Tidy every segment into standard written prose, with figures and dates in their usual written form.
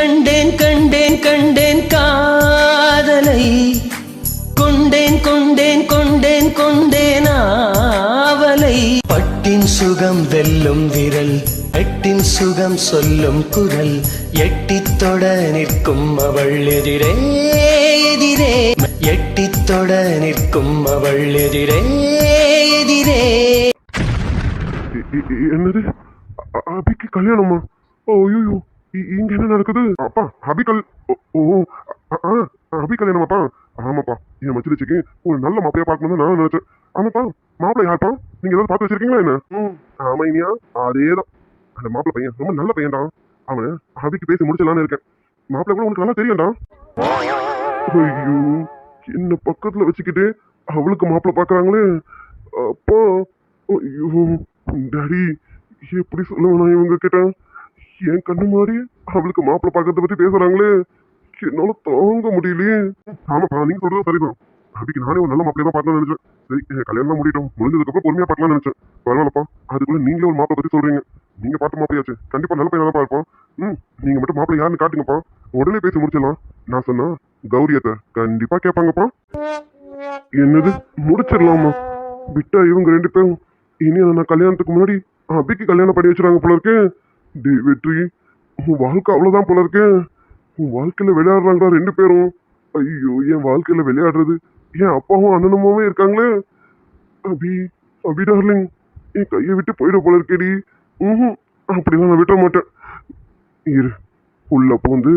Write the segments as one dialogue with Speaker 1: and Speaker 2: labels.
Speaker 1: கண்டேன் கண்டேன் கண்டேன் காதலை கொண்டேன் கொண்டேன் கொண்டேன் கொண்டேன் ஆவலை பட்டின் சுகம் வெல்லும் விரல் எட்டின் சுகம் சொல்லும் குரல் எட்டித் தொட நிற்கும் அவள் எதிரே எதிரே எட்டித் தொட நிற்கும் அவள் எதிரே எதிரே.
Speaker 2: என்னது? அபிக்கு கல்யாணமா? ஓய்யோ, இங்க என்ன நடக்குது? அப்பா அபி அபி கல்யாணமாப்பா? ஆமாப்பா, என் மச்சிருச்சுக்கு ஒரு நல்ல மாப்பிளையா பார்க்கணும்னு நான் நினைச்சேன். ஆமாப்பா, மாப்பிள்ளை யாருப்பா? நீங்க ஏதாவது பார்த்து வச்சிருக்கீங்களா என்ன? ஆமா இனியா, அதேதான். அந்த மாப்பிள்ளை பையன் ரொம்ப நல்ல பையன்டா. அவன் அபிக்கு பேசி முடிச்சலான்னு இருக்கேன். மாப்பிள்ளை கூட உனக்கு நல்லா தெரியும்டா. ஐயோ, என்ன பக்கத்துல வச்சுக்கிட்டு அவளுக்கு மாப்பிள்ளை பாக்குறாங்களே அப்பா. ஐயோ டாடி, எப்படி சொல்லுவேன் இவங்க கிட்ட? என் கண்ணு மாதிரி அவளுக்கு மாப்பிள்ளை பாக்கிறத பத்தி பேசுறாங்களே, என்னால தாங்க முடியலையே. ஆமாப்பா, நீங்க சொல்றது சரிதான். அதுக்கு நானே ஒரு நல்ல மாப்பிள்ளைய தான் பார்க்கணும்னு நினைச்சேன். சரி, கல்யாணம் முடியட்டும், முடிஞ்சதுக்கு அப்புறம் பொறுமையா பார்க்கலாம்னு நினைச்சேன். பரவாயில்லப்பா, அதுக்குள்ள நீங்களே ஒரு மாப்பிள்ளை பத்தி சொல்றீங்க. நீங்க பார்த்த மாப்பிள்ளையாச்சு, கண்டிப்பா நல்ல பையனா தான் பார்ப்போம். நீங்க மட்டும் மாப்பிள்ளை யாருன்னு காட்டுங்கப்பா, உடனே பேசி முடிச்சிடலாம். நான் சொன்னா கௌரியத்தை கண்டிப்பா கேட்பாங்கப்பா. என்னது முடிச்சிடலாமா? விட்டா இவங்க ரெண்டு பேரும் இனி நான் கல்யாணத்துக்கு முன்னாடி அபிக்கு கல்யாணம் பண்ணி வச்சுறாங்க போல இருக்கு. வெற்றி, உன் வாழ்க்கை அவ்வளவுதான் போல இருக்கு. உன் வாழ்க்கையில விளையாடுறாங்களா ரெண்டு பேரும்? ஐயோ, என் வாழ்க்கையில விளையாடுறது என் அப்பாவும் அண்ணனுமாவே இருக்காங்களே. அபி அபி டார்லிங், என் கையை விட்டு போயிட போல இருக்கேடி. அப்படிலாம் நான் விட்ட மாட்டேன். இரு, உள்ள போந்து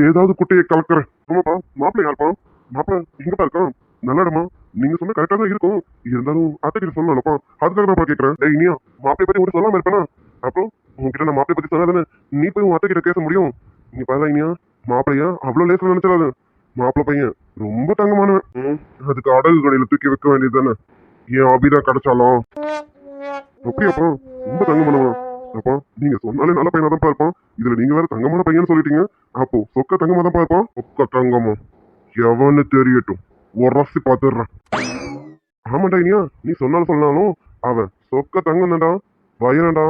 Speaker 2: ஏதாவது குட்டையை கலக்குறேன். ஆமாப்பா, மாப்பிள்ளை யாருப்பா? மாப்பிள்ளை எங்கப்பா இருக்கான்? நல்ல இடமா? நீங்க சொன்ன கரெக்டா தான் இருக்கும். இருந்தாலும் அத்தை கிட்ட சொல்லலாம்ப்பா, அதுக்காக தான் கேட்கறேன். இனியா, மாப்பிள்ளை பத்தி உங்களுக்கு சொல்லாம இருப்பேனா? அப்புறம் உங்ககிட்ட நான் மாப்பிள்ளை பத்தி சொன்னா தானே நீ போய் உன் அத்தை கிட்ட பேச முடியும். நீங்க பாருங்க இனியா, மாப்பிள்ளையா அவ்வளவு லேசா நினைச்சிடாது. மாப்பிள்ளை பையன் ரொம்ப தங்கமானவன். அதுக்கு அடகு கடையில தூக்கி வைக்க வேண்டியது தானே. ஏன் அபிதான் கிடைச்சாலும் அப்படியாப்பா? ரொம்ப தங்கமானவன். அப்பா, நீங்க சொன்னாலே நல்ல பையனா தான் இருப்பான். இதுல நீங்க வேற தங்கமான பையன்னு சொல்லிட்டீங்க. அப்போ சொக்க தங்கமா தான் இருப்பான். சொக்க தங்கமா எவன்னு தெரியட்டும், உரசி பாத்துடுறேன். ஆமாண்டா இனியா, நீ சொன்னாலும் அவன் சொக்க தங்கம் தான்டா, வயிறண்டா.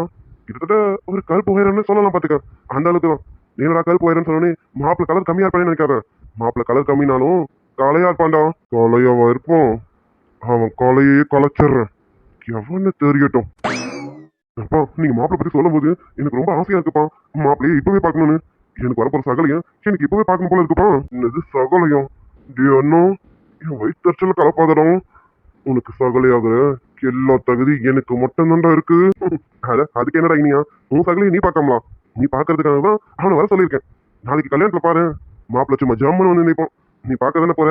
Speaker 2: கிட்டத்தட்ட ஒரு கருப்பு வயிறன்னு சொல்லலாம் பாத்துக்க. அந்த அளவுக்கு தான். நீடா கருப்பு வயிறன்னு சொன்னே மாப்பிள்ள கலர் கம்மியா இருப்பானு நினைக்காத. மாப்பிள்ள கலர் கம்மினாலும் கலையா இருப்பான்டா. கலையாவா இருப்போம், அவன் கொலையே கலைச்சிடுறேன், எவன்னு தெரியட்டும். அப்பா, நீங்க மாப்பிள்ளை பத்தி சொல்லும் போது எனக்கு ரொம்ப ஆசையா இருக்குப்பா. மாப்பிள்ளையே இப்பவே பார்க்கணும்னு. எனக்கு வரப்போற சகலையும் எனக்கு இப்பவே பார்க்கணும் போல இருக்குப்பா. என்னது சகலையும்? அண்ணா, என் வயிற்றுல கலப்பாதடம். உனக்கு சகலையாகிற எல்லா தகுதி எனக்கு மட்டும் தான்டா இருக்கு. அதுக்கு என்னடா இனியா, உன் சகலையை நீ பார்க்காமலாம்? நீ பாக்குறதுக்காக தான் அவனை வர சொல்லியிருக்கேன். நாளைக்கு கல்யாணத்துல பாரு, மாப்பிள்ளை சும்மா ஜம்முன்னு வந்து நினைப்போம். நீ பார்க்க தானே போற.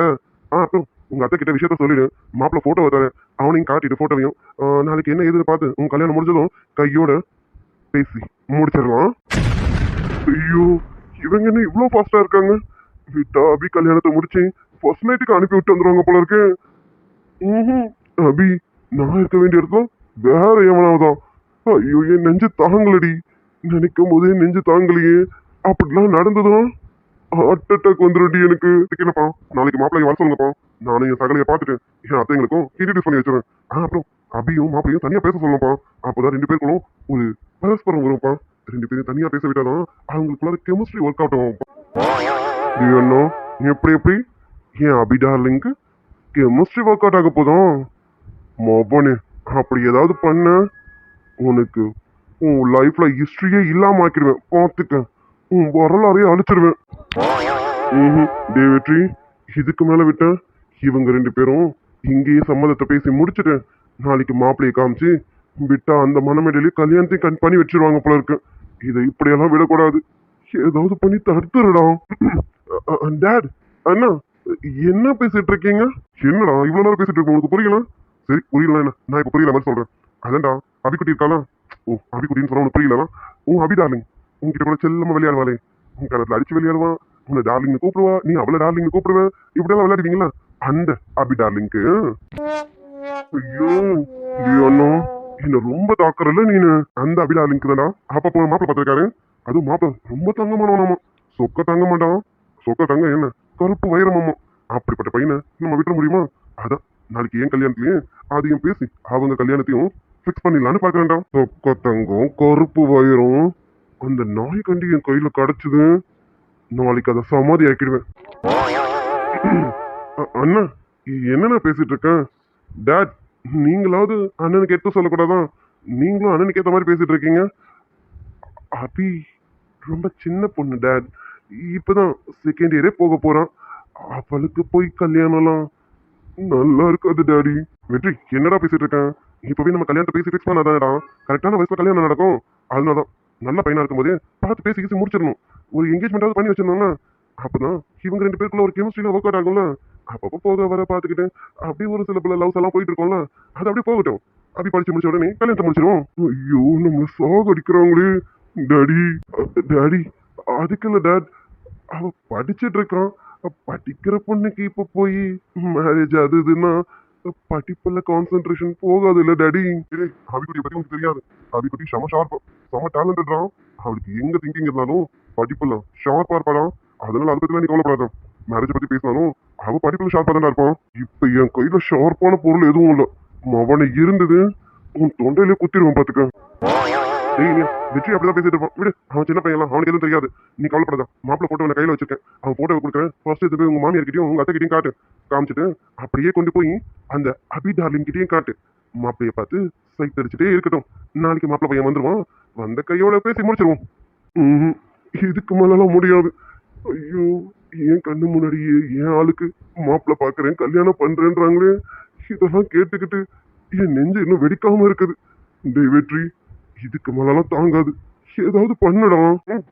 Speaker 2: அப்புறம் உங்க அத்தை கிட்ட விஷயத்த சொல்லிடு. மாப்பிள்ளை போட்டோ தரேன், அவனையும் காட்டிட்டு போட்டோவையும் நாளைக்கு என்ன எதுன்னு பார்த்து உங்க கல்யாணம் முடிஞ்சதும் கையோட பேசி முடிச்சிடலாம். ஐயோ, இவங்க என்ன இவ்வளவு ஃபாஸ்டா இருக்காங்க? விட்டா அபி கல்யாணத்தை முடிச்சு ஃபர்ஸ்ட் நைட்டுக்கு அனுப்பி விட்டு வந்துருவாங்க போல இருக்கு. அபி நான் இருக்க வேண்டிய இடத்துல வேற எவனாவதான். ஐயோ, என் நெஞ்சு தாங்களடி. நினைக்கும் போதே நெஞ்சு தாங்கலையே. அப்படிலாம் நடந்ததும் ஹார்ட் அட்டாக் வந்துருடி எனக்கு. என்னப்பா, நாளைக்கு மாப்பிள்ளைய வர சொல்லுங்கப்பா. நானும் என் சகலையை பார்த்துட்டு என் அத்தைங்களுக்கும் இன்ட்ரடியூஸ் பண்ணி வச்சிருவேன். அப்புறம் அபியும் மாப்பிளையும் தனியா பேச சொல்லணும்ப்பா. அப்போதான் ரெண்டு பேருக்கும் ஒரு பரஸ்பரம் வரும்ப்பா. ரெண்டு பேரும் தனியா பேச விட்டாதான் அவங்களுக்குள்ள கெமிஸ்ட்ரி ஒர்க் அவுட் ஆகும்ப்பா. அண்ணா, எப்படி என் அபி டார்லிங்க்கு கெமிஸ்ட்ரி ஒர்க் அவுட் ஆக போதும். மோபனே, அப்படி ஏதாவது பண்ண உனக்கு உன் லைஃப்ல ஹிஸ்டரியே இல்லாம ஆக்கிடுவேன். பார்த்துக்க, உன் வரலாறையே அழிச்சிருவேன். வெற்றி, இதுக்கு மேல விட்ட இவங்க ரெண்டு பேரும் இங்கேயே சம்மதத்தை பேசி முடிச்சுட்டு நாளைக்கு மாப்பிள்ளையை காமிச்சு விட்டா அந்த மனமேடையிலே கல்யாணத்தையும் பண்ணி வச்சிருவாங்க போல இருக்கு. இதை இப்படியெல்லாம் விடக்கூடாது. ஏதாவது பண்ணி தடுத்துடா. டேட், அண்ணா, என்ன பேசிட்டு இருக்கீங்க? என்னடா இவ்வளவு நேரம் பேசிட்டு இருக்கோம், உங்களுக்கு புரியல? சரி, புரியல என்ன, நான் இப்ப புரியல மாதிரி சொல்றேன். அதான்டா அபிக்குட்டி இருக்காளா? ஓ, அபிக்குட்டின்னு சொன்னா உனக்கு புரியலனா? உன் அபி டார்லிங் உங்ககிட்ட கூட செல்லமா விளையாடுவாளே, உன் கணத்துல அடிச்சு விளையாடுவான். உன்னை டார்லிங்னு கூப்பிடுவா, நீ அவளை டார்லிங்னு கூப்பிடுவேன். இப்படியெல்லாம் விளையாடுவீங்களா? அந்த அபி டார்லிங்க்கு. ஐயோ அண்ணா, என்ன ரொம்ப தாக்குறல நீனு. அந்த அபி டார்லிங்க்கு தான்டா அப்ப மாப்பிள்ள பார்த்திருக்காரு. அதுவும் மாப்பிள்ள ரொம்ப தங்கமானவனாமா. சொக்க தங்க மாட்டான். சொக்க தங்க என்ன, கருப்பு வைரமாமா. அப்படிப்பட்ட பையனை நம்ம விட்டுற முடியுமா? அதான் நாளைக்கு ஏன் கல்யாணத்துலயும் அதையும் பேசி அவங்க கல்யாணத்தையும் ஃபிக்ஸ் பண்ணிடலான்னு பாக்குறேன்டா. சொக்க தங்கம் கருப்பு வைரம் அந்த நாய் கண்டி என் கையில கிடைச்சது. நாளைக்கு அதை சமாதி ஆக்கிடுவேன். அண்ணா என்னண்ணா பேசிட்டு இருக்கேன்? டேட், நீங்களாவது அண்ணனுக்கு எடுத்து சொல்லக்கூடாதான்? நீங்களும் அண்ணனுக்கு ஏற்ற மாதிரி பேசிட்டு இருக்கீங்க. அபி ரொம்ப சின்ன பொண்ணு டேட். இப்பதான் செகண்ட் இயரே போக போறான். அவளுக்கு போய் கல்யாணம்லாம் நல்லா இருக்காது டாடி. வெற்றி, என்னடா பேசிட்டு இருக்கேன்? இப்பவே நம்ம கல்யாணத்தை பேசி ஃபிக்ஸ் பண்ணாதானடா கரெக்டான வயசுல கல்யாணம் நடக்கும். அதனாலதான் நல்ல பையனா இருக்கும்போதே பார்த்து பேசி கீசி முடிச்சிடணும். ஒரு என்கேஜ்மெண்டாவது பண்ணி வச்சிருந்தோம்னா அப்பதான் இவங்க ரெண்டு பேருக்குள்ள ஒரு கெமிஸ்ட்ரியில ஒர்க் அவுட் ஆகும்ல. அப்பப்போ போக வர பார்த்துக்கிட்டு அப்படியே ஒரு சில பல லவ்ஸ் எல்லாம் போயிட்டு இருக்கோம்ல, அது அப்படியே போகட்டும். அப்படி படிச்சு முடிச்ச உடனே கல்யாணத்தை முடிச்சிருவோம். ஐயோ, நம்மள சாகடிக்கிறாங்களே டாடி. டாடி, அதுக்கு இல்ல டேட், அவ படிச்சிட்டு இருக்கான். படிக்கிற பொண்ணுக்கு இப்ப போய் மேரேஜ் அது இதுன்னா படிப்புல கான்சென்ட்ரேஷன் போகாது இல்ல டாடி. அவிக்குட்டியை பத்தி உங்களுக்கு தெரியாது. அவிக்குட்டி செம ஷார்ப்பா, செம டேலண்டட்றான். அவளுக்கு எங்க திங்கிங் இருந்தாலும் படிப்புலாம் ஷார்ப்பா இருப்பாடான். அதனால அதை பத்தி நீ கவலைப்படாத. மேரேஜ் பத்தி பேசினாலும் அவ படிப்புல ஷார்ப்பா தான் இருப்பான். இப்ப என் கையில ஷார்ப்பான பொருள் எதுவும் இல்ல. அவனை இருந்தது உன் தொண்டையிலே குத்திடுவான் பாத்துக்க. வெற்றி அப்படிதான் பேசிட்டு இருப்பான். விடு, அவன் சின்ன பையன், அவனுக்கு எதுவும் தெரியாது. நீ கவலைப்படாத. மாப்பிள்ள போட்டோ கையில வச்சிருக்கேன். அவன் போட்டோ கொடுக்குறேன். ஃபர்ஸ்ட் இது போய் உங்க மாமியார்கிட்டயும் உங்க அத்தை கிட்டையும் காட்டு. காமிச்சிட்டு அப்படியே கொண்டு போய் அந்த அபி டார்லிங் கிட்டையும் காட்டு. மாப்பிளைய பார்த்து சைட் அடிச்சுட்டே இருக்கட்டும். நாளைக்கு மாப்பிள்ள பையன் வந்துருவான். வந்த கையோட பேசி முடிச்சிருவோம். இதுக்கு மேலாம் முடியாது. ஐயோ, என் கண்ணு முன்னாடியே என் ஆளுக்கு மாப்பிள்ள பாக்குறேன் கல்யாணம் பண்றேன்றாங்களே. இதெல்லாம் கேட்டுக்கிட்டு என் நெஞ்சு இன்னும் வெடிக்காம இருக்குது. டேய் வெற்றி, இதுக்கு மேலாம் தாங்காது. ஏதாவது பண்ணடா.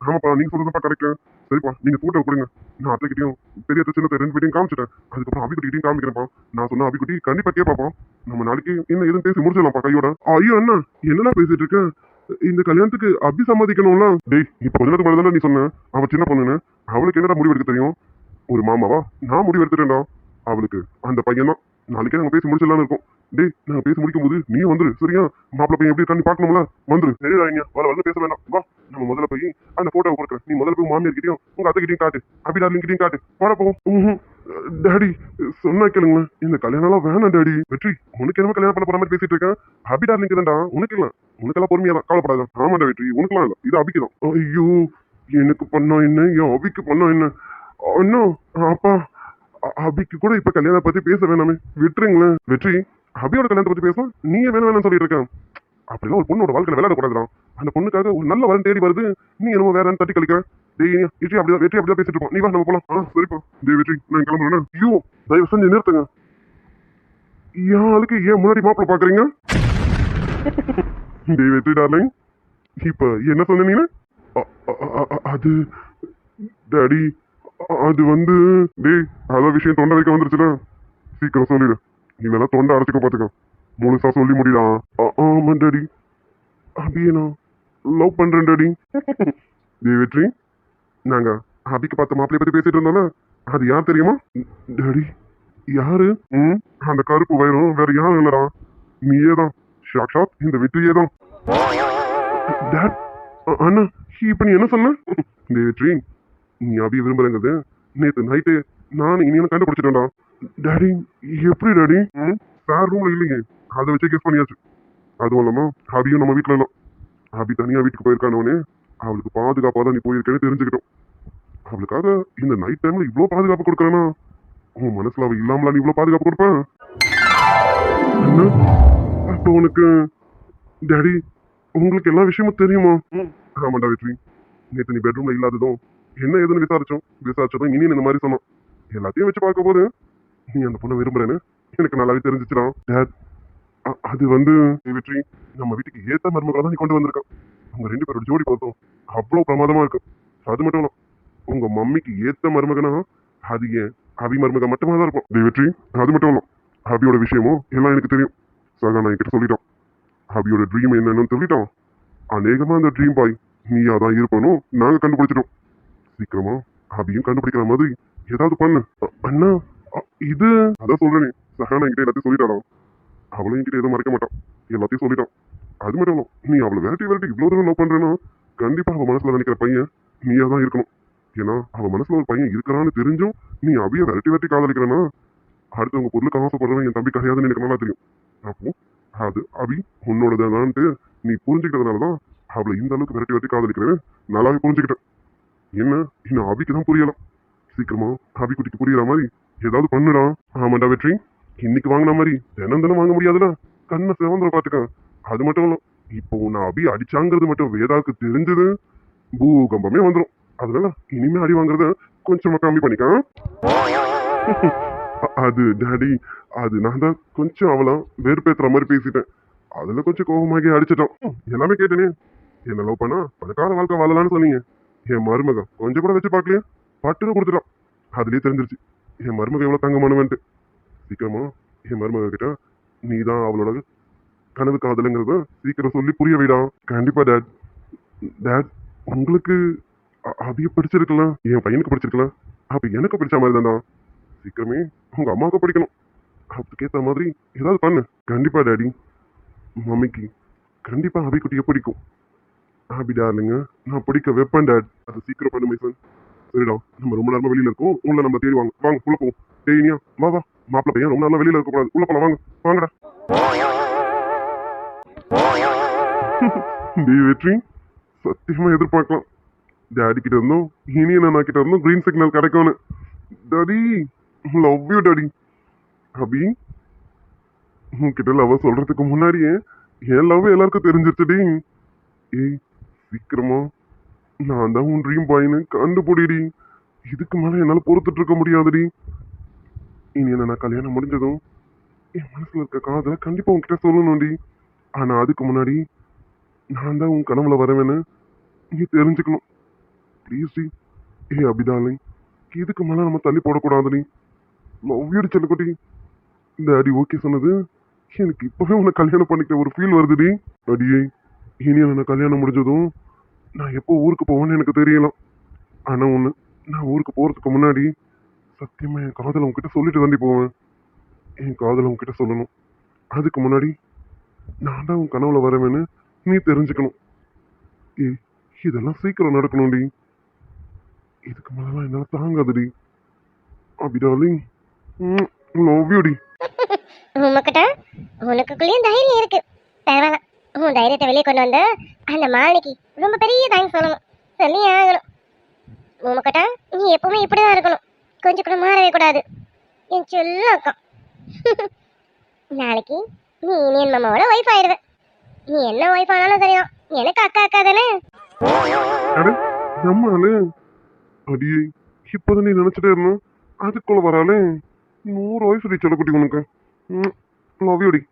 Speaker 2: ஆமாப்பா, நீங்க சொல்றதப்பா கரெக்ட். சரிப்பா, நீங்க போட்டோ கொடுங்க. நான் அத்தைக்கிட்டையும் பெரிய சின்ன ரெண்டு பேரையும் காமிச்சிட்டேன். அதுக்கப்புறம் அபிக்குட்டியும் காமிக்கிறேன்ப்பா. நான் சொன்ன அபிக்குட்டி கண்டிப்பா கேட்பாப்பா. நம்ம நாளைக்கு என்ன எதுவும் பேசி முடிச்சிடலாம்ப்பா கையோட. ஐயோ அண்ணா, என்னடா பேசிட்டு இருக்க? இந்த கல்யாணத்துக்கு அபி சம்மதிக்கணும்ல. டேய், இப்ப கொஞ்ச நேரத்துக்கு முன்னாடி நீ சொன்ன அவ சின்ன பொண்ணுன்னு. அவளுக்கு என்னடா முடிவு எடுக்க தெரியும்? ஒரு மாமாவா நான் முடிவு எடுத்துட்டேன்டா. அவளுக்கு அந்த பையன் தான். நாளைக்கே நாங்க பேசி முடிச்சிடலாம்னு இருக்கோம். டேய், நாங்க பேசி முடிக்கும் போது நீ வந்துரு, சரியா? மாப்பிள்ள பையன் எப்படி இருக்கான்னு பாக்கணும்ல, வந்துரு. சரிடா, வர பேச வேண்டாம். வா, நம்ம முதல்ல போய் அந்த போட்டோவை கொடுக்குறேன். நீ முதல்ல போய் மாமியார் கிட்டையும் உங்க அத்தை கிட்டையும் காட்டு. அபி டார்லிங் கிட்டையும் காட்டு. வர போவோம். டாடி சொன்னா கேளுங்களேன், இந்த கல்யாணம் எல்லாம் வேணாம் டாடி. வெற்றி, உனக்கு என்ன கல்யாணம் பண்ண போற மாதிரி பேசிட்டு இருக்கேன்? அபி டார்லிங் தான்டா. உனக்கு இல்ல, உனக்கெல்லாம் பொறுமையா தான், கவலைப்படாத. ஆமாண்டா வெற்றி, உனக்குலாம் இல்ல, இது அபிக்கு தான். ஐயோ, எனக்கு பண்ணா என்ன, என் அபிக்கு பண்ணா என்ன? அண்ணா, அப்பா, அபிக்கு கூட இப்ப கல்யாணம் பத்தி பேச வேணாமே, விட்டுருங்களேன். வெற்றி, அபியோட கல்யாணத்தை பத்தி பேச நீங்க வேணும்னு சொல்லிட்டு இருக்கேன். அப்படிலாம் ஒரு பொண்ணோட வாழ்க்கையில விளையாடக்கூடாதுடா. அந்த பொண்ணுக்காக ஒரு நல்ல வரன் தேடி வருது, நீ என்னமோ வேற தட்டி கழிக்கிற. வெற்றி அப்படிதான் பேசிட்டு இருப்போம். நீ வா, நம்ம போலாம். சரிப்பா. வெற்றி, நான் கிளம்புறேன். ஐயோ, தயவு செஞ்சு நிறுத்துங்க. என் ஆளுக்கு ஏன் முன்னாடி மாப்பிள்ள பாக்குறீங்க? வெற்றி டார்லிங், இப்ப என்ன சொன்ன நீங்க? அது டாடி, அது வந்து டேய், அதான் விஷயம் தொண்டை வைக்க வந்துருச்சுல, சீக்கிரம் சொல்லிடு. இல்லைன்னா தொண்டை அடைச்சிக்க பாத்துக்க. முழுசா சொல்லி முடியல. ஆமா டாடி, அபியை நான் லவ் பண்றேன் டாடி. வெற்றி, நாங்க அபிக்கு பார்த்த மாப்பிளைய பத்தி பேசிட்டு இருந்தோம்ல, அது யார் தெரியுமா? டாடி, யாரு? அந்த கருப்பு வயிறும் வேற யாரும் இல்லடா, நீயே தான். சாக்ஷாத் இந்த வெற்றியே தான். டாட், அண்ணா, இப்ப நீ என்ன சொன்ன? வெற்றி, நீ அபிய விரும்புறேங்கிறது நேத்து நைட்டு நான் இனியும் கண்டுபிடிச்சிட்டேன்டா. டாடி, எப்படி டாடி? சார் ரூம்ல இல்லையே, அதை வச்சு கெஸ் பண்ணியாச்சு. அதுவும் இல்லாம அபியும் நம்ம வீட்டுல இல்லை. அபி தனியா வீட்டுக்கு போயிருக்கானவனே, அவளுக்கு பாதுகாப்பா தான் நீ போயிருக்கேன்னு தெரிஞ்சுக்கிட்டோம். அவளுக்காக இந்த நைட் டைம்ல இவ்வளவு பாதுகாப்பு கொடுக்கறேன்னா, உன் மனசுல அவ இல்லாமலா நீ இவ்வளவு பாதுகாப்பு கொடுப்பேன்? அப்ப உனக்கு டாடி, உங்களுக்கு எல்லா விஷயமும் தெரியுமா? ஆமாண்டா வெற்றி, நேற்று நீ பெட்ரூம்ல இல்லாததும் என்ன ஏதுன்னு விசாரிச்சதும் இனி இந்த மாதிரி சொன்னான். எல்லாத்தையும் வச்சு பார்க்க போது நீ அந்த பொண்ணை விரும்புறேன்னு எனக்கு நல்லாவே தெரிஞ்சிச்சுடான். டேட், அது வந்து வெற்றி, நம்ம வீட்டுக்கு ஏத்த மருமகளை தான் நீ கொண்டு வந்திருக்கான். உங்க ரெண்டு பேரோட ஜோடி பார்த்தோம் அவ்வளவு பிரமாதமா இருக்கு. அது மட்டும் இல்ல, உங்க மம்மிக்கு ஏத்த மருமகனா அது ஏன் அபி மருமக மட்டுமா தான் இருக்கும். வெற்றி, அது மட்டும் இல்ல, அபியோட விஷயமும் எல்லாம் எனக்கு தெரியும். சகானா என்கிட்ட சொல்லிட்டான். அபியோட ட்ரீம் என்னன்னு சொல்லிட்டான். அநேகமா அந்த ட்ரீம் பாய் நீயா தான் இருப்பனும் நாங்க கண்டுபிடிச்சிட்டோம். சீக்கிரமா அபியும் கண்டுபிடிக்கிற மாதிரி ஏதாவது பண்ணு. அண்ணா, இது அதான் சொல்றேன், சகானா என்கிட்ட எல்லாத்தையும் சொல்லிட்டான். அவளும் என்கிட்ட எதுவும் மறைக்க மாட்டான், எல்லாத்தையும் சொல்லிட்டான். அது மட்டும் இல்ல, நீ அவளை விரட்டி இவ்வளவு தூரம் லவ் பண்றேன்னா கண்டிப்பா அவ மனசுல நினைக்கிற பையன் நீயா தான் இருக்கணும். ஏன்னா அவ மனசுல ஒரு பையன் இருக்கிறான்னு தெரிஞ்சும் நீ அபிய விரட்டி காதலிக்கிறனா, அடுத்தவங்க பொருளுக்கு ஆசைப்படுறவன் என் தம்பி கிடையாதுன்னு எனக்கு நல்லா தெரியும். அப்போ அது அபி உன்னோடதான்ட்டு நீ புரிஞ்சுக்கிட்டதுனாலதான் அவளை இந்த அளவுக்கு விரட்டி காதலிக்கிறேன்னு நல்லாவே புரிஞ்சுக்கிட்டேன். என்ன இன்னும் அபிக்கு தான் புரியலாம். சீக்கிரமா அபி குட்டிக்கு புரியுற மாதிரி ஏதாவது பண்ணுடா. ஆமாண்டா வெற்றி, இன்னைக்கு வாங்கின மாதிரி தினம் தினம் வாங்க முடியாதுடா. கண்ணை சிவந்திர பாத்துக்க. அது மட்டும் இல்ல, இப்போ நான் அபி அடிச்சாங்கிறது மட்டும் வேதாவுக்கு தெரிஞ்சது பூகம்பமே வந்துடும். அதனால இனிமே அடி வாங்குறத கொஞ்சமா கம்மி பண்ணிக்க. அது டாடி, அது நான் தான் கொஞ்சம் அவளாம் வேறுபேத்துற மாதிரி பேசிட்டேன். அதுல கொஞ்சம் கோபமாகி அடிச்சிட்டான். எல்லாமே கேட்டேனே. என்ன லவ் பண்ணா பணக்கார வாழ்க்கை வாழலான்னு சொன்னீங்க. என் மருமக கொஞ்சம் கூட வச்சு பார்க்கலையே, பட்டுன்னு கொடுத்துட்டான். அதுலயே தெரிஞ்சிருச்சு என் மருமக எவ்வளவு தங்கமானவன்ட்டு. சீக்கிரமா என் மருமக கிட்ட நீ தான் அவளோட கனவு காதலுங்கிறத சீக்கிரம் சொல்லி புரிய வைடா. கண்டிப்பா டேட். டேட், உங்களுக்கு அபிய பிடிச்சிருக்கலாம், என் பையனுக்கு பிடிச்சிருக்கலாம், அப்ப எனக்கு பிடிச்ச மாதிரி தான்டா. சீக்கிரமே உங்க அம்மாவுக்கு படிக்கணும். அதுக்கேற்ற மாதிரி ஏதாவது பண்ணு. கண்டிப்பா டேடி. மம்மிக்கு கண்டிப்பா அபிக்குட்டிய பிடிக்கும். அபி டார்லிங்க நான் பிடிக்க வைப்பேன் டேட். அது சீக்கிரம் பண்ணு மைசன். சரிடா, நம்ம ரொம்ப நேரமா வெளியில இருக்கோம். உள்ள நம்ம தேடி வாங்க. வாங்க உள்ள போவோம். டேய்னியா வா வா. மாப்பிள்ள பையன் ரொம்ப நாளா வெளியில இருக்க கூடாது. உள்ள போலாம் வாங்க. வாங்கடா. டேய் வெற்றி, சத்தியமா எதிர்பார்க்கலாம் டாடி கிட்ட இருந்தும் இனி நான் கிட்ட இருந்தும் கிரீன் சிக்னல் கிடைக்கும்னு. Daddy love you daddy. Abhi உன்கிட்ட லவ் சொல்றதுக்கு முன்னாடியே என் லவ் எல்லாருக்கும் தெரிஞ்சிருச்சுடி. ஏய் சீக்கிரமா நான் தான் உன் ட்ரீம் பாய்னு கண்டுபிடிடி. இதுக்கு மேல என்னால பொறுத்துட்டு இருக்க முடியாதுடி. இனி என்ன நான் கல்யாணம் முடிஞ்சதும் என் மனசுல இருக்க காதலை கண்டிப்பா உன்கிட்ட சொல்லணும்டி. ஆனா அதுக்கு முன்னாடி நான் தான் உன் கனவுல வரவேன்னு நீ தெரிஞ்சுக்கணும். Please D. ஏ அபிதாலிங், இதுக்கு மேல நம்ம தள்ளி போடக்கூடாதுடி. லவ் யூ செல்லக்குட்டி. இந்த அடி ஓகே சொன்னது எனக்கு இப்பவே உன்னை கல்யாணம் பண்ணிக்க ஒரு ஃபீல் வருதுடி. அடியே இனி நான் கல்யாணம் முடிஞ்சதும் நான் எப்போ ஊருக்கு போவேன்னு எனக்கு தெரியலாம். ஆனா ஒண்ணு, நான் ஊருக்கு போறதுக்கு முன்னாடி சத்தியமா என் காதலை உன்கிட்ட சொல்லிட்டு தாண்டி போவேன். என் காதலை உன்கிட்ட சொல்லணும். அதுக்கு முன்னாடி நான் தான் உன் கனவுல வரவேன்னு நீ தெரிஞ்சுக்கணும். ஏ இதெல்லாம் சீக்கிரம் நடக்கணும்டி. இதுக்கு மேலாம் என்னால தாங்காதுடி. அபி டார்லிங், லவ் யூ டி.
Speaker 3: உமக்கிட்ட உனக்குள்ளேயும் தைரியம் இருக்கு. பரவாயில்ல, உன் தைரியத்தை வெளியே கொண்டு வந்த அந்த மாலிக்கு ரொம்ப பெரிய தேங்க்ஸ் சொல்லணும். சொல்லியே ஆகணும். உமக்கிட்ட நீ எப்பவுமே இப்படிதான் இருக்கணும். கொஞ்சம் கூட மாறவே கூடாது. என் சொல்ல அக்கா. நாளைக்கு நீ இனியன் மாமாவோட ஒய்ஃப் ஆயிடுவ. நீ என்ன ஒய்ஃப் ஆனாலும் சரிதான், எனக்கு அக்கா அக்கா தானே.
Speaker 2: நம்மாலு அடியே இப்பதான் நீ நினைச்சிட்டே இருந்தோம். அதுக்குள்ள வராலே 100 வயசு டி செல்லக்குட்டி உனக்கு. லவ் யூ டி.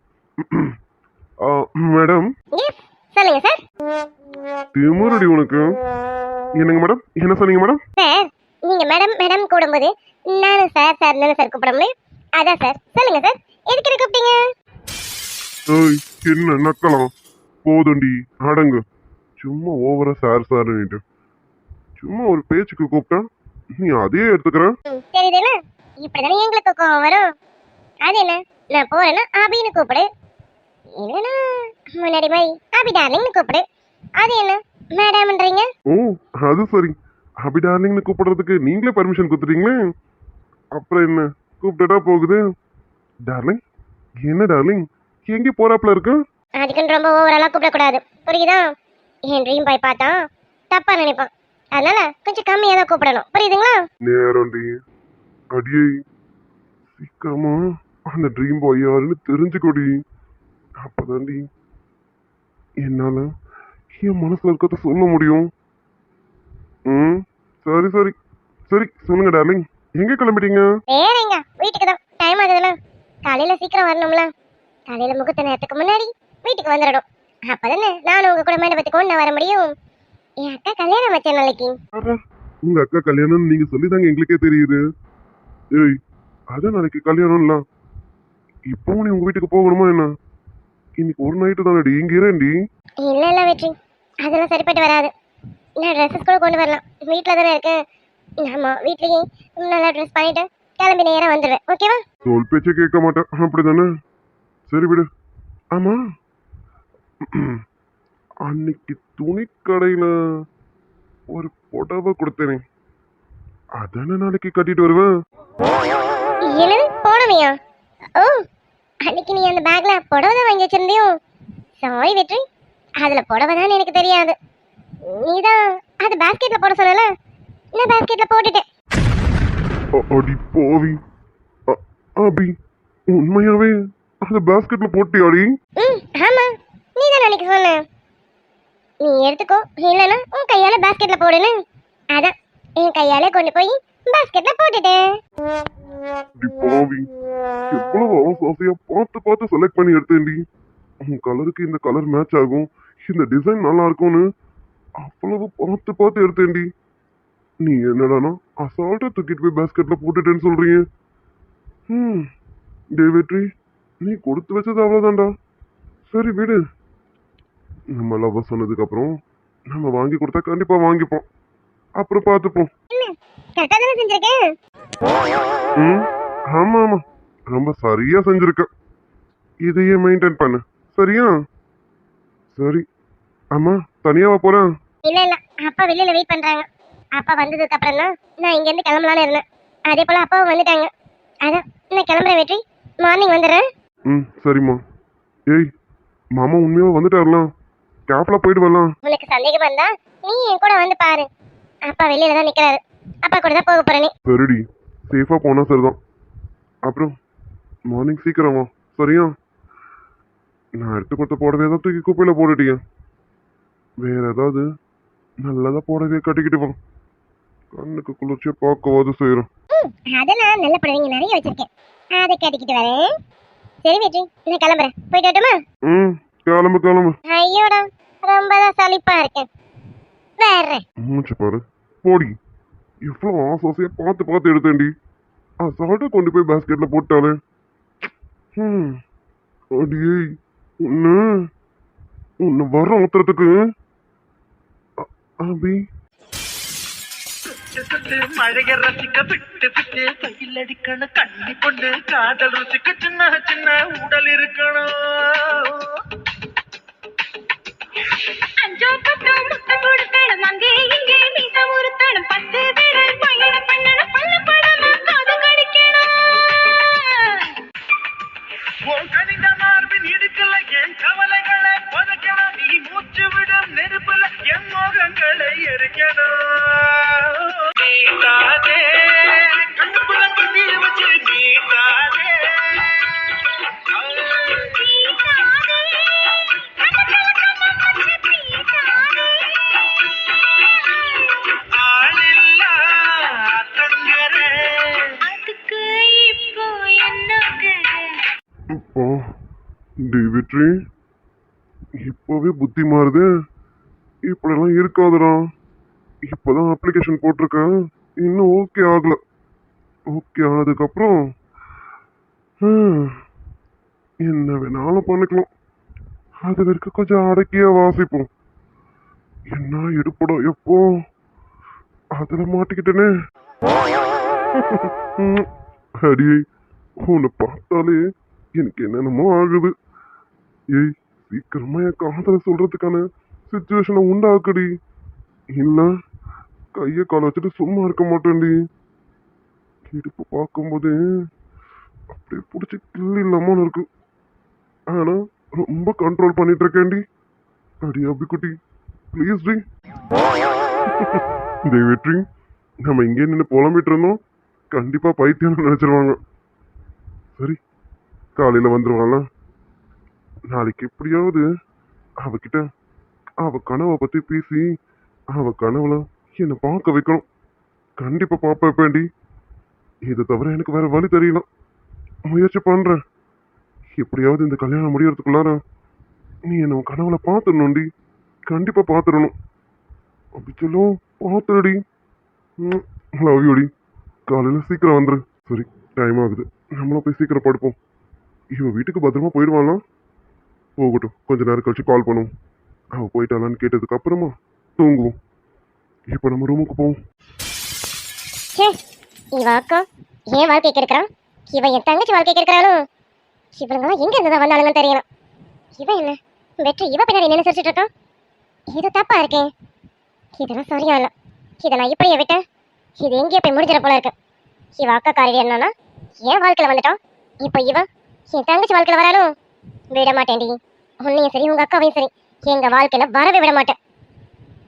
Speaker 2: மேடம்.
Speaker 3: சொல்லுங்க சார்.
Speaker 2: திமுறடி உனக்கு. என்னங்க மேடம், என்ன சொன்னீங்க மேடம்?
Speaker 3: சார் நீங்க மேடம் மேடம் கூடும்போது நானும் சார் சார் சார் கூப்பிட முடியும். அதான் சார். சொல்லுங்க சார், எதுக்கு என்ன கூப்பிட்டீங்க?
Speaker 2: ஏய் என்ன நக்கலாம் போதுண்டி, அடங்கு. சும்மா ஓவரா சார் சார்னுட்டு சும்மா ஒரு பேச்சுக்கு கூப்பிட்டா நீ அதையே எடுத்துக்கிற.
Speaker 3: தெரியுதுல, இப்படிதானே எங்களுக்கு கோவம் வரும். அது என்ன, நான் போறேன்னா அபின்னு கூப்பிடு, இல்லைன்னா முன்னாடி மாதிரி அபி டார்லிங்னு கூப்பிடு. அது என்ன மேடம்ன்றீங்க?
Speaker 2: ஓ அது சரி. அபி டார்லிங்னு கூப்பிடுறதுக்கு நீங்களே பர்மிஷன் கொடுத்துட்டீங்களே. அப்புறம் என்ன கூப்பிட்டுட்டா போகுது. டார்லிங் என்ன டார்லிங், எங்கே போறாப்ல இருக்கு?
Speaker 3: அதுக்குன்னு ரொம்ப ஓவராலா கூப்பிடக்கூடாது, புரியுதா? என் ட்ரீம் பாய் பார்த்தா தப்பா நினைப்பான். அதனால கொஞ்சம் கம்மியா தான் கூப்பிடணும், புரியுதுங்களா?
Speaker 2: நேரம்டி. அடியே சீக்கிரமா அந்த ட்ரீம் பாய் யாருன்னு தெரிஞ்சுக்கொடி. அப்பதாண்டி என்னால என் மனசுல இருக்கிறத சொல்ல முடியும். சரி சரி சரி சொல்லுங்க டார்லிங், எங்க கிளம்பிட்டீங்க?
Speaker 3: வேற எங்க, வீட்டுக்கு தான். டைம் ஆகுதுல, காலையில சீக்கிரம் வரணும்ல. காலையில முகூர்த்த நேரத்துக்கு முன்னாடி வீட்டுக்கு வந்துடணும். அப்பதானே நானும் உங்க கூட மண்டபத்துக்கு ஒண்ணு வர முடியும். என் அக்கா கல்யாணம் வச்ச நாளைக்கு.
Speaker 2: உங்க அக்கா கல்யாணம் நீங்க சொல்லிதாங்க எங்களுக்கே தெரியுது. ஏய் அதான் நாளைக்கு கல்யாணம்ல. இப்போ நீ உங்க வீட்டுக்கு போகணுமா என்ன? இன்னைக்கு ஒரு நைட்டு தானடி, இங்க இரண்டி.
Speaker 3: இல்ல இல்ல வெற்றி, அதெல்லாம் சரிப்பட்டு வராது. நான் ட்ரெஸ்ஸஸ் கூட கொண்டு வரலாம், வீட்டில் தானே இருக்கேன். ஆமா, வீட்லயே நல்லா ட்ரெஸ் பண்ணிட்டு கிளம்பி நேரம் வந்துடுவேன், ஓகேவா?
Speaker 2: சொல் பேச்சே கேட்க மாட்டேன், அப்படிதானே? சரி விடு. ஆமா அன்னைக்கு துணி கடையில ஒரு புடவை கொடுத்தேனே, அதானே நாளைக்கு கட்டிட்டு வருவேன்.
Speaker 3: என்னது போனவையா? ஓ, அன்னைக்கு நீ அந்த பேக்ல புடவை தான் வாங்கி வச்சிருந்தியோ? சாரி வெற்றி, அதுல புடவை தான் எனக்கு தெரியாது. நீதான் அது பாஸ்கெட்ல போட சொல்லல, நான் பாஸ்கெட்ல போட்டுட்டேன்.
Speaker 2: அடி போவி. அபி, உண்மையாவே அந்த பாஸ்கெட்ல போட்டியாடி?
Speaker 3: ஆமா, நீ தான் அன்னைக்கு சொன்ன. நீ எடுத்துக்கோ, இல்லைன்னா உன் கையால பாஸ்கெட்ல போடுன்னு. அதான் என் கையால கொண்டு போய் பாஸ்கெட்ல போட்டுட்டேன்.
Speaker 2: அடி போவி, எவ்வளவு ஆசையா பார்த்து பார்த்து செலக்ட் பண்ணி எடுத்தேன்டி. உன் கலருக்கு இந்த கலர் மேட்ச் ஆகும், இந்த டிசைன் நல்லா இருக்கும்னு அவ்வளவு பார்த்து பார்த்து எடுத்தேன்டி. நீ என்னடானா அசால்ட்டா தூக்கிட்டு போய் பாஸ்கெட்ல போட்டுட்டேன்னு சொல்றீங்க. வெற்றி, நீ கொடுத்து வச்சது அவ்வளவுதான்டா. சரி விடு, நம்ம லவ் சொன்னதுக்கு அப்புறம் நம்ம வாங்கி கொடுத்தா கண்டிப்பா வாங்கிப்போம், அப்புறம் பார்த்துப்போம்.
Speaker 3: கரெக்டா தானே செஞ்சிருக்கேன்.
Speaker 2: ஆமா ஆமா, ரொம்ப சரியா செஞ்சிருக்க. இதையே மெயின்டைன் பண்ணு, சரியா? சரி, அம்மா தனியாவா போறேன்?
Speaker 3: இல்ல இல்ல, அப்பா வெளியில வெயிட் பண்றாங்க. அப்பா வந்ததுக்கு அப்புறம் தான் நான் இங்க இருந்து கிளம்பலான்னு இருந்தேன். அதே போல அப்பாவும் வந்துட்டாங்க. அதான் நான் கிளம்புறேன் வெற்றி, மார்னிங் வந்துடுறேன்.
Speaker 2: சரிம்மா. ஏய், மாமா உண்மையா வந்துட்டாருலாம், கேப்ல போயிட்டு வரலாம்.
Speaker 3: உனக்கு சந்தேகம் வந்தா நீ என் கூட வந்து பாரு. அப்பா வெளியில தான் நிக்கிறாரு, அப்பா கூட தான் போக போறேன்.
Speaker 2: சரிடி, சேஃபா போனா சரிதான். அப்புறம் மார்னிங் சீக்கிரம் வா, சரியா? நான் எடுத்து கொடுத்த புடவை தான் தூக்கி குப்பையில போட்டுட்டீங்க. வேற ஏதாவது நல்லதா புடவைய கட்டிக்கிட்டு வா, கண்ணுக்கு குளிர்ச்சியா பார்க்கவாது செய்யறோம்.
Speaker 3: அதெல்லாம் நல்ல புடவைங்க நிறைய வச்சிருக்கேன், அதை கட்டிக்கிட்டு வரேன். சரி வெற்றி, நான் கிளம்புறேன், போயிட்டு வரட்டுமா?
Speaker 2: கிளம்பு கிளம்பு.
Speaker 3: ஐயோடா, ரொம்ப தான் சலிப்பா இருக்கேன். வேற
Speaker 2: மூச்சு பாரு, போடி. எவ்வளவு ஆசையா பார்த்து பார்த்து எடுத்தேன்டி, அசால்ட்டா கொண்டு போய் பாஸ்கெட்ல போட்டாலே. அடியே, உன்னை வர ஊத்துறதுக்கு. அபி,
Speaker 4: மழைய ரசிக்க விட்டு விட்டு கையில் அடிக்கணும், கண்ணி பொண்ணு காதல் ருசிக்க சின்ன சின்ன உடல் இருக்கணும்.
Speaker 5: அஞ்சோ பத்தோ முட்டை கொடுக்கணும், அங்கே இங்கே மீச உருத்தணும், 10 விரல் பயணம் பண்ணணும், பல்ல படமா காது கடிக்கணும்.
Speaker 4: உன் கனிந்த மார்பின் இடுக்கல என் கவலைகளை புதைக்கணும், நீ மூச்சு விடும் நெருப்புல என் மோகங்களை எரிக்கணும். நீதானே கண்ணுக்குள்ள குத்தி வச்சு நீதானே ஆளில்லா தங்கரே,
Speaker 5: அதுக்கு இப்போ என்னங்க?
Speaker 2: அப்பா, வெற்றி, இப்பவே புத்தி மாறுது. இப்படிலாம் இருக்காதுடா. இப்பதான் அப்ளிகேஷன் போட்டிருக்கேன், இன்னும் ஓகே ஆகல. ஓகே ஆனதுக்கப்புறம் என்ன வேணாலும் பண்ணிக்கலாம். அது வரைக்கும் கொஞ்சம் அடக்கியா வாசிப்போம். என்ன எடுப்படா எப்போ அதுல மாட்டிக்கிட்டேனே. அடியே, உன்னை பார்த்தாலே எனக்கு என்னென்னமோ ஆகுது. ஏய், சீக்கிரமா என் காதலை சொல்றதுக்கான சிச்சுவேஷனை உண்டாக்குடி, இல்ல கைய கால வச்சுட்டு சும்மா இருக்க மாட்டேன்டி. இடுப்பு பார்க்கும்போது அப்படியே பிடிச்சி கிள்ளி இல்லாம இருக்கு. ஆனா ரொம்ப கண்ட்ரோல் பண்ணிட்டு இருக்கேன்டி. அடி அபிக்குட்டி, ப்ளீஸ் டி. வெற்றி, நம்ம இங்கே நின்று புலம்பிட்டு இருந்தோம், கண்டிப்பா பைத்தியம் நினைச்சிருவாங்க. சரி, காலையில வந்துருவாங்களா? நாளைக்கு எப்படியாவது அவகிட்ட அவ கனவை பத்தி பேசி அவ கனவுல என்னை பார்க்க வைக்கணும். கண்டிப்பா பாப்ப வைப்பேன்டி. இதை தவிர எனக்கு வேற வழி தெரியல. முயற்சி பண்றேன். எப்படியாவது இந்த கல்யாணம் முடியறதுக்குள்ளார நீ என்ன உன் கனவுல பாத்துடணும்டி, கண்டிப்பா பாத்துடணும். அப்படி சொல்லும், பாத்துடி. லவ் யூடி. காலையில சீக்கிரம் வந்துரு. சரி, டைம் ஆகுது, நம்மளும் போய் சீக்கிரம் படுப்போம். இவன் வீட்டுக்கு பத்திரமா போயிடுவானா? போகட்டும், கொஞ்ச நேரம் கழிச்சு கால் பண்ணுவோம். அவ போயிட்டாளான்னு கேட்டதுக்கு அப்புறமா தூங்குவோம். இப்ப நம்ம ரூமுக்கு போவோம்.
Speaker 3: இவ அக்கா ஏன் வாழ்க்கை கெடுக்கிறான், இவன் என் தங்கச்சி வாழ்க்கை கெடுக்கிறானோ. இவனுங்களாம் எங்க இருந்ததா வந்தாலுங்கன்னு தெரியணும். இவன் என்ன வெற்றி இவ பின்னாடி என்ன சிரிச்சிட்டு இருக்கான்? இது தப்பா இருக்கேன், இதெல்லாம் சரியா இல்ல. இதை நான் இப்படியே விட்டேன், இது எங்கேயோ போய் முடிஞ்சிட போல இருக்கு. இவ அக்கா காரடி என்னன்னா என் வாழ்க்கையில வந்துட்டான், இப்போ இவன் என் தங்கச்சி வாழ்க்கையில வரானோ. விட மாட்டேன்டி, உன்னையும் சரி, உங்க அக்காவையும் சரி, எங்க வாழ்க்கையில வரவே விட மாட்டேன்.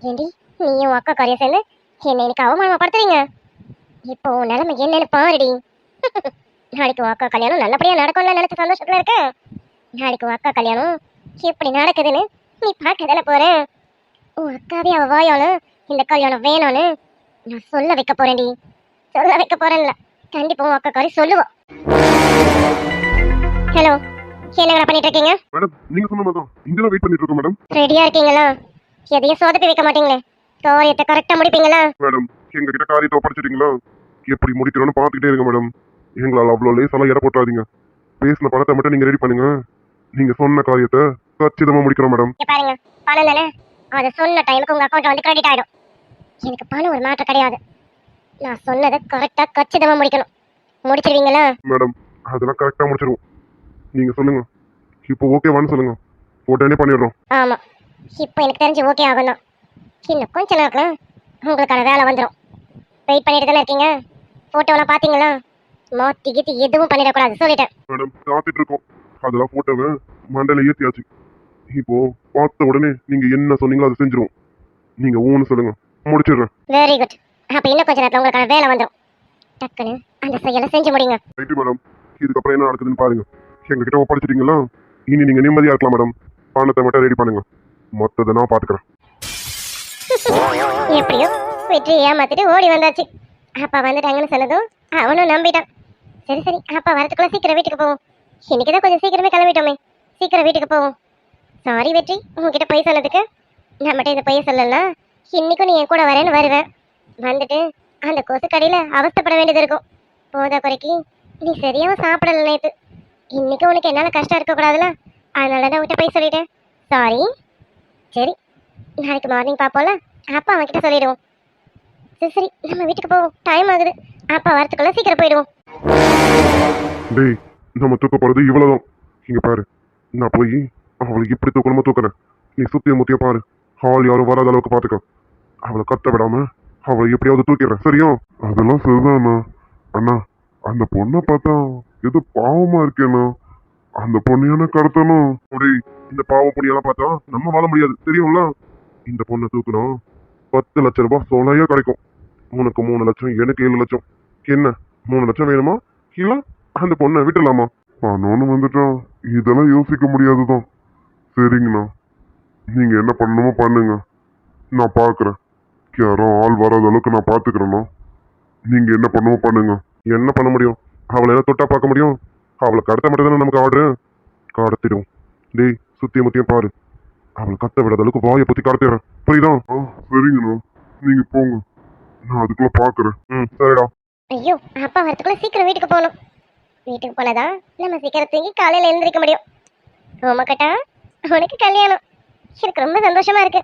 Speaker 3: ஏண்டி, நீயும் அக்கா காரியம் சேர்ந்து என்ன எனக்கு அவமானப்படுத்துறீங்க. இப்போ உன் நிலைமை என்னன்னு பாருடி. நாளைக்கு உன் அக்கா கல்யாணம் நல்லபடியா நடக்கும்னு நினைச்ச சந்தோஷத்துல இருக்க. நாளைக்கு உன் அக்கா கல்யாணம் எப்படி நடக்குதுன்னு நீ பார்க்க தானே போற. உன் அக்காவே அவ வாயால இந்த கல்யாணம் வேணும்னு நான் சொல்ல வைக்க போறேன்டி. சொல்ல வைக்க போறேன்ல, கண்டிப்பா உன் அக்கா காரி சொல்லுவோம். ஹலோ, என்னங்க பண்ணிட்டு இருக்கீங்க?
Speaker 2: மேடம் நீங்க சொன்ன மாதிரி தான் இங்கதான் வெயிட் பண்ணிட்டு இருக்கோம் மேடம்.
Speaker 3: ரெடியா இருக்கீங்களா? எதையும் சொதப்பி வைக்க மாட்டீங்களே, காரியத்தை கரெக்டா முடிப்பீங்களா?
Speaker 2: மேடம் எங்க கிட்ட காரியத்தை ஒப்படைச்சிட்டீங்களா? எப்படி முடிக்கிறோன்னு பார்த்துக்கிட்டே இருங்க மேடம். எங்களால் அவ்வளோ லேசாலாம் இட போட்டாதீங்க. பேசின பணத்தை மட்டும் நீங்க ரெடி பண்ணுங்க. நீங்க சொன்ன காரியத்தை கச்சிதமா முடிக்கிறோம் மேடம்.
Speaker 3: இங்க பாருங்க, பணம் தானே, அதை சொன்ன டைமுக்கு உங்க அக்கௌண்ட்ல வந்து கிரெடிட் ஆயிடும். எனக்கு பணம் ஒரு மாற்றம் கிடையாது. நான் சொன்னதை கரெக்டா கச்சிதமா முடிக்கணும். முடிச்சிருவீங்களா?
Speaker 2: மேடம் அதெல்லாம் கரெக்டா முடிச்சிருவோம். நீங்க சொல்லுங்க, இப்போ ஓகேவான்னு சொல்லுங்க, உடனே பண்ணிடுறோம்.
Speaker 3: ஆமா, இப்போ எனக்கு தெரிஞ்சு ஓகே ஆகும் தான். இன்னும் கொஞ்ச நேரத்துல உங்களுக்கான வேலை வந்துடும். வெயிட் பண்ணிட்டு தானே இருக்கீங்க? போட்டோலாம் பாத்தீங்களா? மாத்தி கீத்தி எதுவும் பண்ணிடக்கூடாது சொல்லிட்டேன்.
Speaker 2: மேடம் காத்துட்டு இருக்கோம். அதெல்லாம் போட்டோவை மண்டல ஏத்தியாச்சு. இப்போ பார்த்த உடனே நீங்க என்ன சொன்னீங்களோ அதை செஞ்சிருவோம். நீங்க ஊன்னு சொல்லுங்க, முடிச்சிடுறேன்.
Speaker 3: Very good. அப்ப இன்னும் கொஞ்ச நேரத்துல உங்களுக்கான வேலை வந்துடும். டக்குன்னு அந்த செயலை செஞ்சு முடிங்க.
Speaker 2: Right madam. இதுக்கப்புறம் என்ன நடக்குதுன்னு பாருங்க. எங்க கிட்ட ஒப்படைச்சிட்டீங்களா? இனி நீங்க நிம்மதியா இருக்கலாம் மேடம். பணத்தை மட்டும் ரெடி பண்ணுங்க, மொத்தத்தை நான் பாத்துக்கிறேன்.
Speaker 3: எப்படியோ வெற்றி ஏமாத்திட்டு ஓடி வந்தாச்சு. அப்பா வந்துட்டாங்கன்னு சொன்னதும் அவனும் நம்பிட்டான். சரி சரி, அப்பா வரதுக்குள்ள சீக்கிரம் வீட்டுக்கு போவோம். இன்னைக்குதான் கொஞ்சம் சீக்கிரமே கிளம்பிட்டோமே, சீக்கிரம் வீட்டுக்கு போவோம். சாரி வெற்றி, உங்ககிட்ட போய் சொன்னதுக்கு. நம்மகிட்ட இந்த பொய்ய சொல்லலாம். இன்னைக்கும் நீ என் கூட வரேன்னு வருவேன். வந்துட்டு அந்த கொசு கடையில அவஸ்தைப்பட வேண்டியது இருக்கும். போதா குறைக்கு நீ சரியாவும் சாப்பிடல நேத்து. இன்னைக்கு உனக்கு என்னால கஷ்டம் இருக்கக்கூடாதுல, அதனால தான் உங்ககிட்ட போய் சொல்லிட்டேன். சாரி. சரி, நாளைக்கு மார்னிங் பார்ப்போம்ல, அப்பா அவன்கிட்ட சொல்லிடுவோம். சரி சரி, நம்ம வீட்டுக்கு போவோம், டைம் ஆகுது. அப்பா வரத்துக்குள்ள சீக்கிரம் போயிடுவோம்.
Speaker 2: டேய் நம்ம தூக்க போறது இவ்வளவுதான். இங்க பாரு, நான் போய் அவளை இப்படி தூக்கணுமா தூக்குறேன். நீ சுத்திய முத்திய பாரு, ஹால் யாரும் வராத அளவுக்கு பாத்துக்க. அவளை கத்த விடாம அவளை எப்படியாவது தூக்கிடுறேன், சரியா? அதெல்லாம் சரிதாண்ணா. அண்ணா அந்த பொண்ணை பார்த்தா ஏதோ பாவமா இருக்கேண்ணா. அந்த பொண்ணையான கடத்தணும். டேய் இந்த பாவம் பொண்ணியெல்லாம் பார்த்தா நம்ம வாழ முடியாது, தெரியும்ல? இந்த பொண்ணை தூக்கணும் 10 லட்சம் ரூபாய் சொலையா கிடைக்கும். உனக்கு 3 லட்சம், எனக்கு 7 லட்சம். என்ன 3 லட்சம் வேணுமா? இல்ல அந்த பொண்ணை விட்டுலாமா? பணம்னு வந்துட்டா இதெல்லாம் யோசிக்க முடியாதுதான். சரிங்கண்ணா, நீங்க என்ன பண்ணணுமோ பண்ணுங்க, நான் பாக்குறேன். யாரும் ஆள் வராத அளவுக்கு நான் பாத்துக்கிறேண்ணா. நீங்க என்ன பண்ணணுமோ பண்ணுங்க. என்ன பண்ண முடியும்? அவளை என்ன தொட்டா பார்க்க முடியும்? அவளை கடத்த மட்டும் தானே நமக்கு ஆர்டரு. கடத்திடும். டேய் சுத்திய முத்தியம் பாரு, அவளை கத்த விடாத அளவுக்கு வாயை பத்தி கடத்திடுறேன், புரியுதா? சரிங்கண்ணா, நீங்க போங்க, நான் அதுக்குள்ள பாக்குறேன். சரிடா.
Speaker 3: ஐயோ, அப்பா வரத்துக்குள்ள சீக்கிரம் வீட்டுக்கு போகணும். வீட்டுக்கு போனதா நம்ம சீக்கிரம் தூங்கி காலையில எழுந்திருக்க முடியும். ஓமக்கட்டா, உனக்கு கல்யாணம். எனக்கு ரொம்ப சந்தோஷமா இருக்கு.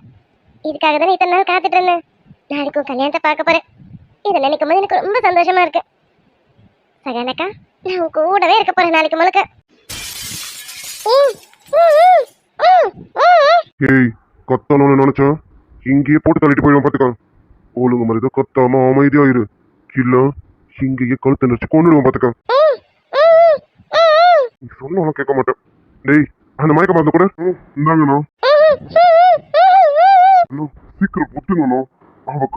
Speaker 3: இதுக்காக தானே இத்தனை நாள் காத்துட்டு இருந்தேன். நாளைக்கு உன் கல்யாணத்தை பார்க்க போறேன். இதை நினைக்கும் போது எனக்கு ரொம்ப சந்தோஷமா இருக்கு. சகனக்கா, நான் உன் கூடவே இருக்க போறேன் நாளைக்கு முழுக்க.
Speaker 2: ஏய் கொத்தணும்னு நினைச்சேன், இங்கேயே போட்டு தள்ளிட்டு போயிடுவோம் பாத்துக்க. ஒழுங்கு மாதிரி தான் கொத்தாம அமைதியா இரு, இல்ல இங்கேயே கழுத்தை நினைச்சு கொண்டுடுவோம் பாத்துக்க. நீ சொன்னாலும் கேட்க மாட்டேன். டேய் அந்த மயக்க மருந்து கூட இந்தாங்கண்ணா. சீக்கிரம் புத்துங்கண்ணா. அவ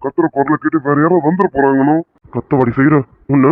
Speaker 2: கத்துற குரலை கேட்டு வேற யாரும் வந்துட போறாங்கண்ணா. கத்தவாடி செய்யற உன்ன